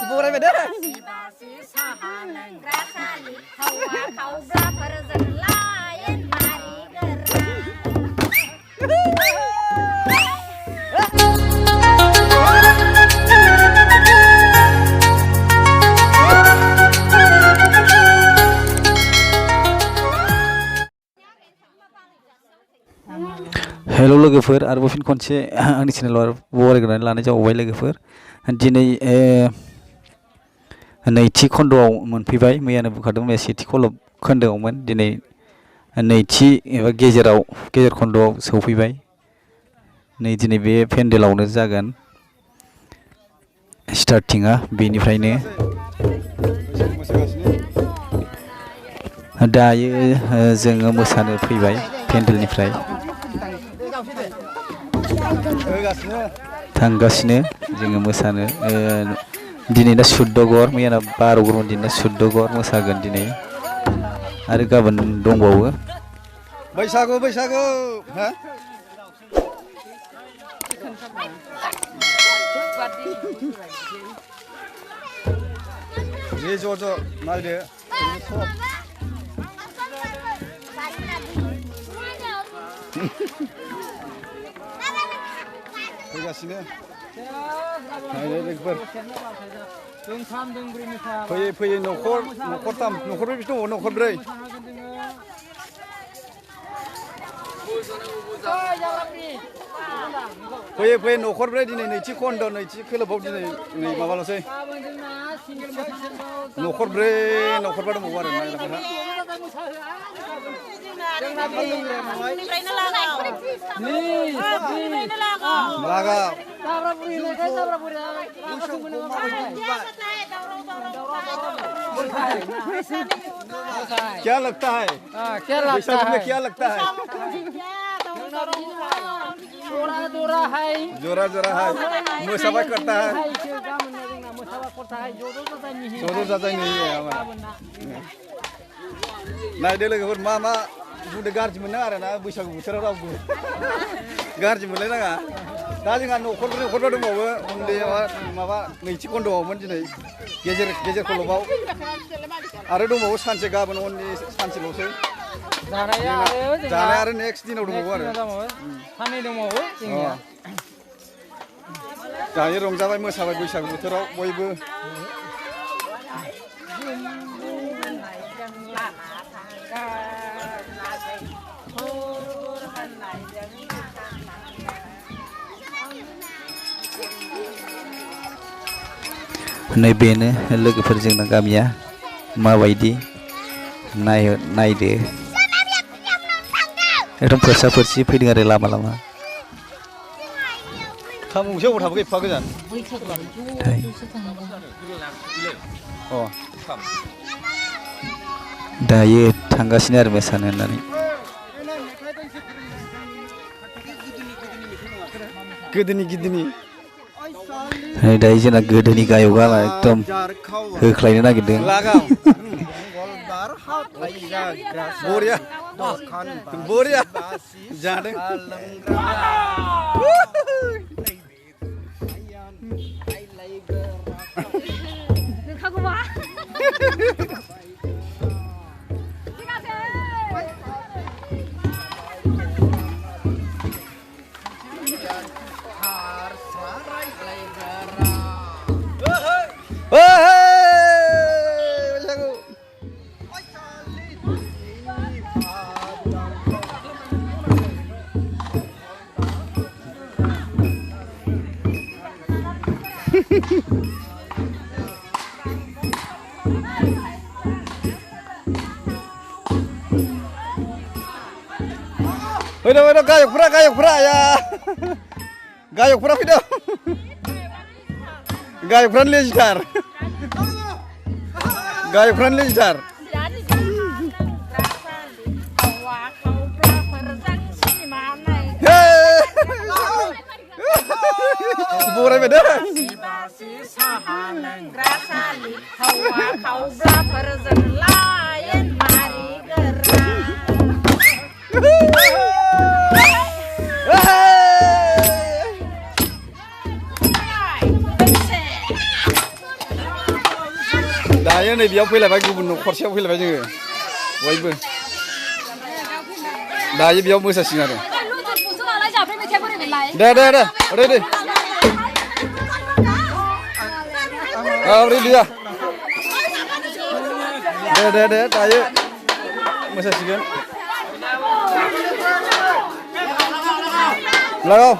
Boleh beda. Hello लोगोफोर आरोबाव फिन खनसे आंनि चेनेलाव बरायग्रोनानै लानाय जाबाय लोगोफोर दिनै नैथि खन्द'आव मोनफैबाय मैयानो बुंखादों मैया सेथि खोन्दोआवमोन दिनै नैथि एबा गेजेर खन्द'आव सौफैबाय नै दिनै बे पेन्डेलावनो जागोन स्टार्टिंआ बेनिफ्रायनो दायो जोङो मोसानो फैबाय पेन्डेलनिफ्राय थांगासिनो जोङो मोसानो दिनैना सुद्दगर मैयाना 12 गरम दिनना सुद्दगर मोसागोन दिनै आरो गाबोन दंबावो बैसागु हा जे ज' नायदो फैगासिनो फैयै न'खरथाम न'खरब्रै दङ न'खरब्रै फैयै न'खरब्रै दिनै नैथि खन्द' नैथि खोलोबाव दिनै नै माबाल'सै न'खरब्रै न'खरबा दंबावो आरो नायलांबाय लागा क्या लगता है क्या लगता है जोरा है मोसाबाय करता है ज' जाजाय नहीं है नायदो लोगोफोर मा बुंदो गाज्रि मोनो आरो ना बैसागु बोथोराव रावबो गाज्रि मोनलायनाङा दा जोंहा न'खरबा दंबावो उन्दै माबा नैथि खन्द'आवमोन दिनै गेजेर खलबाव आरो दंबावो सानसे गाबोन उननि सानसेल'सै जानाय आरो नेक्स्ट दिनाव दंबावो आरो साननै दंबावो दायो रंजाबाय मोसाबाय बैसागु बोथोराव बयबो नैबेनो लोगोफोर जोंना गामिया माबायदि नायदो एकदम फोरसा-फोरसि फैदों आरो लामा खाम गंसे अबाव थाबो एफा गोजान दायो थांगासिनो आरो मोसानो होननानै गोदोनि दायो जोंना गोदोनि गायकआ एकदम होख्लायनो नागिरदों बरिया जादों Udah gayokfora ya. Gayokfora fैदो. Gayokfरानो लेजिटार. Gayokfरानो लेजिटार. Borai beda. दायो नै बेयाव फैलायबाय गुबुन न'खरसेयाव फैलायबाय जोङो बयबो दायो बेयाव मोसासिगोन आरो दे रेडि रेडि दे दायो मोसासिगोन लागाव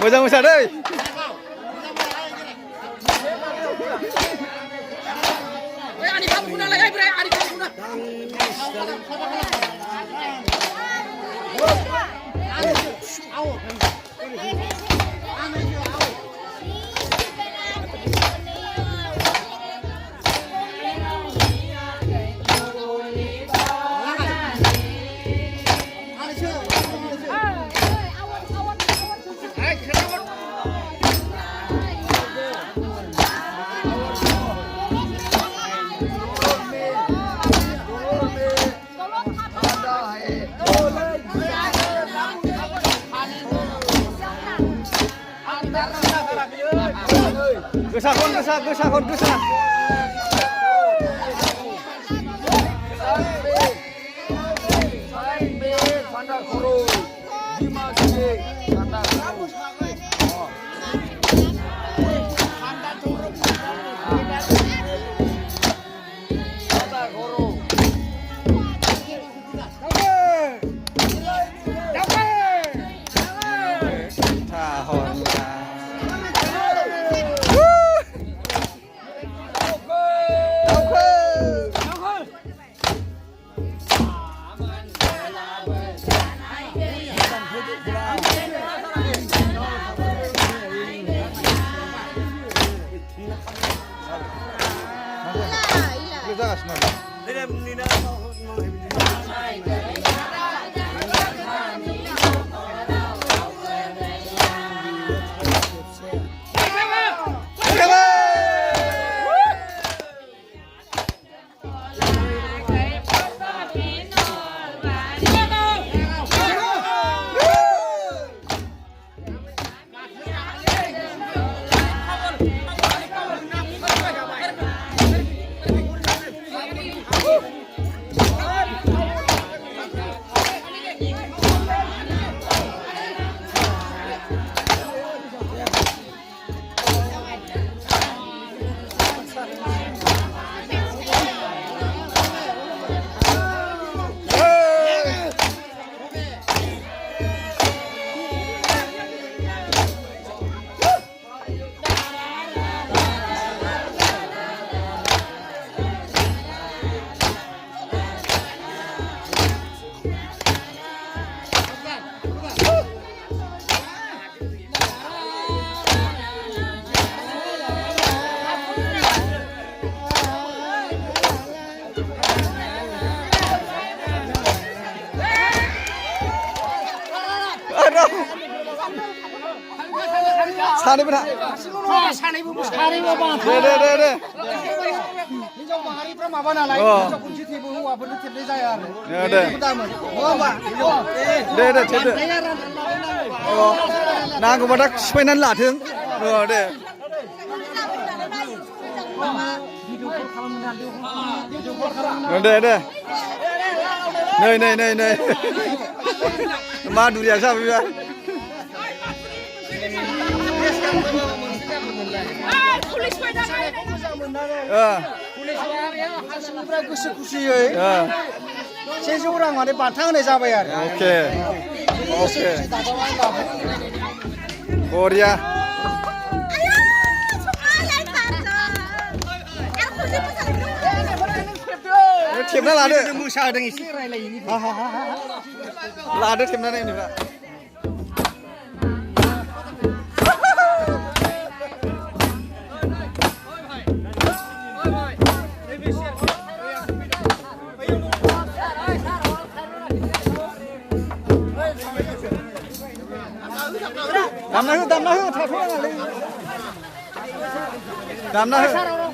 मोजां मोसादै गोसा सानैबो था सानैबो दे हिनजाव माहारिफ्रा माबा नालाय हिनजाव खनसे थेबो हौवाफोरनो थेबनाय जाया आरो दे थेबदो नांगौबा दा सिफायनानै लाथों दे दे नै मा दुरिया जाबायबा पुलिस फैनानै पुलिसनिफ्राय गोसो खुसियै 100 रां माने बान्था होनाय जाबाय आरो अके बरिया थेबना लादो मोसादों एसे रायलायनि लादो थेबनानै उनिफ्रा दामना हो